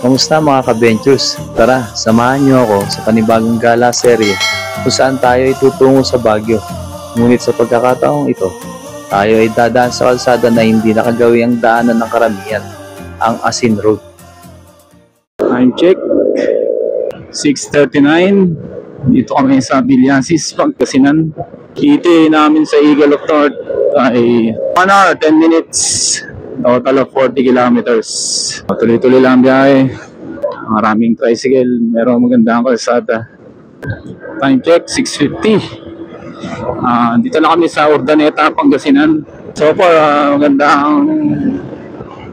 Kamusta mga ka-ventures? Tara, samahan niyo ako sa panibagong gala serye kung saan tayo ay tutungo sa Baguio. Ngunit sa pagkakataong ito, tayo ay dadaan sa kalsada na hindi nakagawi ang daanan ng karamihan, ang Asin Road. Time check, 6:39. Dito kami sa Villasis, Pangasinan. ETA namin sa Eagle of North ay 1 hour, 10 minutes. Total of 40 kilometers. Tuloy-tuloy lang biyahe. Maraming tricycle. Merong magandang kalsada. Time check, 6:50. Dito na kami sa Urdaneta, Pangasinan. So far, magandang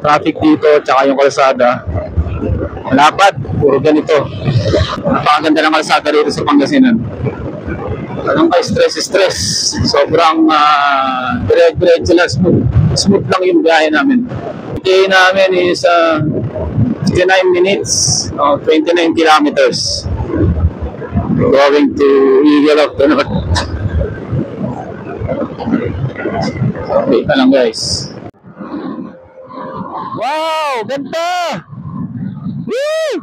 traffic dito. Tsaka yung kalsada. Malapad. Puro ganito. Napakaganda ng kalsada dito sa Pangasinan. Anong ka stress. Sobrang direct-diretso lang, smooth lang yung biyahe namin. ETA namin is 59 minutes, 29 kilometers. Going to Eagle of the North. Wait na lang guys. Wow! Ganda! Woo!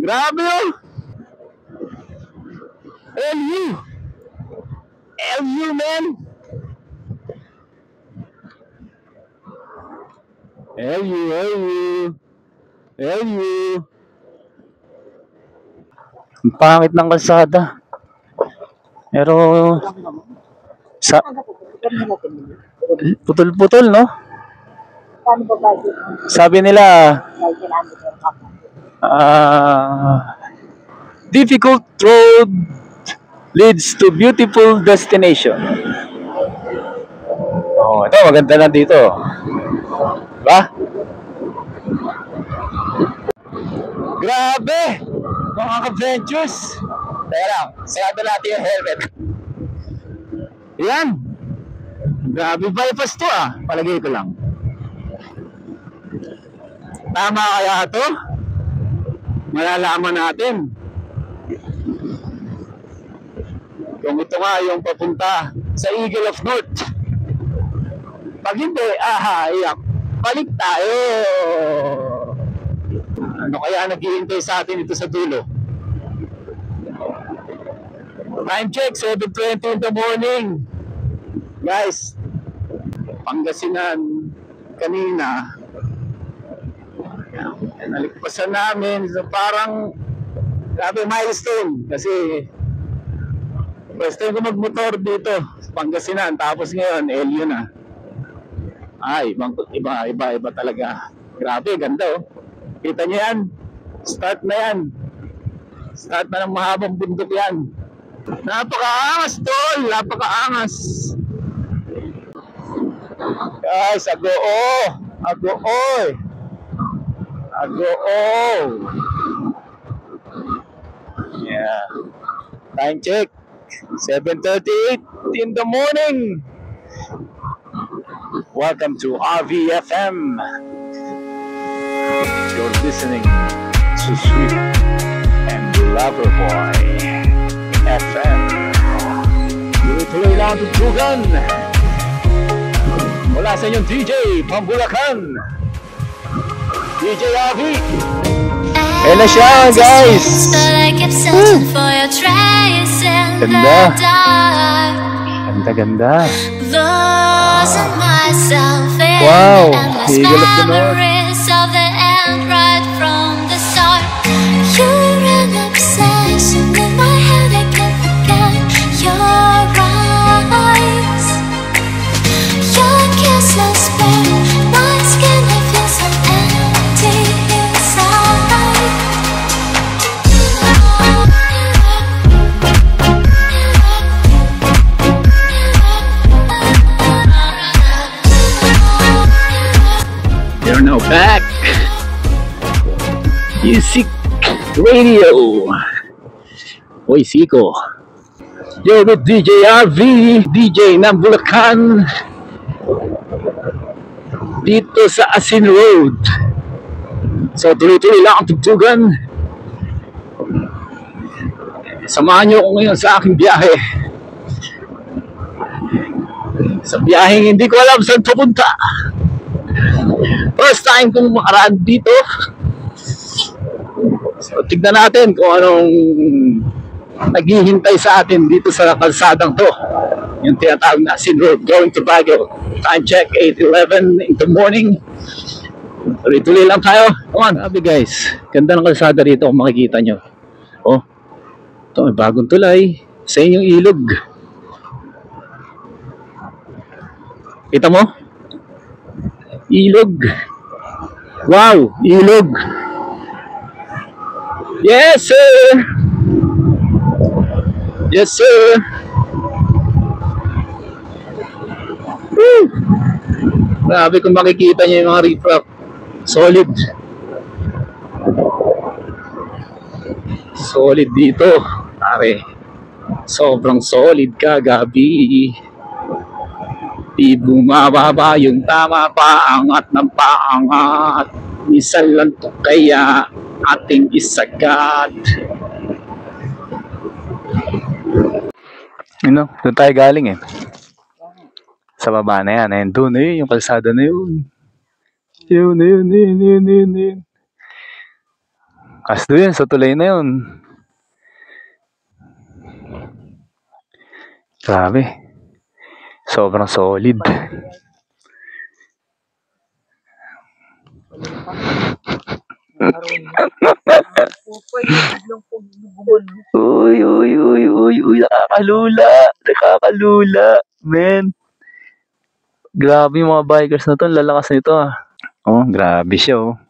Grabe oh! LU man. LU. Ang pangit ng kalsada. Pero sa putol-putol, no? Sabi nila difficult road leads to beautiful destination. Oh, ito maganda na dito. Diba? Grabe! Mga ka-ventures! Teka lang, sarado natin yung helmet. Yan! Grabe bypass to palagay ko lang. Tama kaya to? Malalaman natin. Kung ito nga yung papunta sa Eagle of North. Pag hindi, iyak. Balik tayo. Ano kaya naghihintay sa atin ito sa dulo? Time check, 7:20 in the morning. Guys, Pangasinan kanina. Naligpasan namin. So parang grabe milestone. Kasi first time ko magmotor dito sa Pangasinan. Tapos ngayon, LU na. Ay, iba talaga. Grabe, ganda oh. Kita niyo yan? Start na yan. Start na ng mahabang bundok yan. Napakaangas tol! Napakaangas! Guys, agoo! Yeah. Time check. 7:38 in the morning. Welcome to RVFM. You're listening to Sweet and Loverboy FM. Tuloy-tuloy lang ang tugtugan. Wala sa inyong DJ Pambulacan, DJ RV. Ayan na siya guys. Ganda. Wow, Eagle of the North. They're now back. Music Radio. Hoy, Siko. You're with DJ RV, DJ ng Bulacan. Dito sa Asin Road. So, tuloy-tuloy lang ang tugtugan. Samahan niyo ako ngayon sa aking biyahe. Sa biyaheng hindi ko alam saan pupunta. First time kong makaraan dito. So, tignan natin kung anong naghihintay sa atin dito sa kalsadang to. Yung tinatawag na Sin Road going to Baguio. Time check 8:11 in the morning. Tuloy-tuloy lang tayo. Come on. Sabi guys, ganda ng kalsada rito kung makikita nyo. Oh, ito may bagong tulay sa inyong ilog. Kita mo? Ilog. Wow, ilog. Yes, sir. Yes, sir. Woo! Grabe kung makikita niyo yung mga riprap. Solid. Solid dito. Pare. Sobrang solid kagabi. Di bumababa yung tama, paangat ng paangat. Minsan lang to kaya ating isagad. Doon tayo galing eh. Sa baba na yan. Ayun, doon na yun, yung kalsada na yun. Yun. Kas doon yun, sa tulay na yun. Grabe. Sobrang solid. Uy, nakakalula, man. Grabe yung mga bikers na to, lalakas nito ah. Oh, grabe siya oh.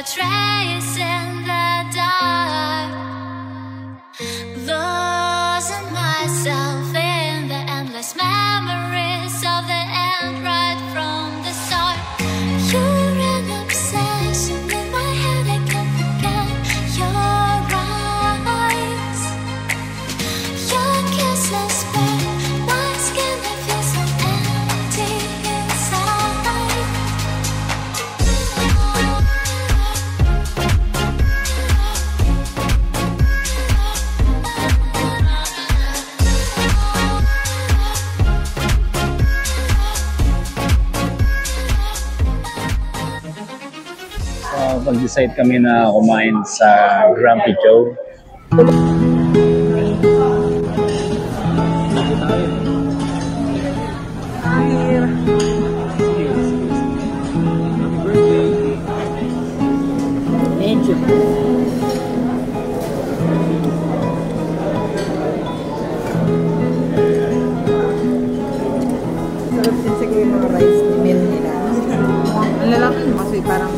Trace in the dark, losing myself in the endless memories of the end right from the start. You're an obsession in my head, I can't forget your eyes. Your kisses burn my skin, I feel so empty inside. Mag-decide kami na kumain sa Grumpy Joe. Sarap din siguro yung mga rice meal nila. Ang lalaki kasi parang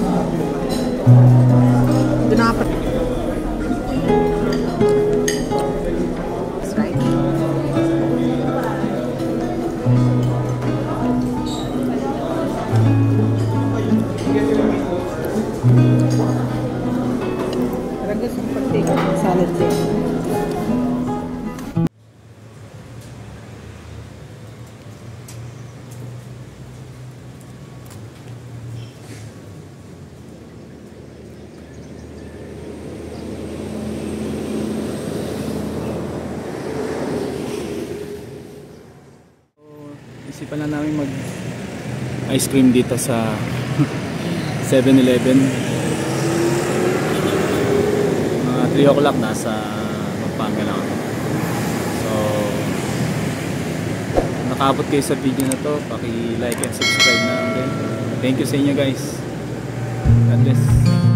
doon nakapat. That's right. Parang gusto kong pag-take ng salad din. Isipan na namin mag ice cream dito sa 7-Eleven. Mga 3 o'clock nasa Pampanga lang ako. So nakabot kayo sa video na to, paki-like and subscribe na lang din. Thank you sa inyo guys. God bless.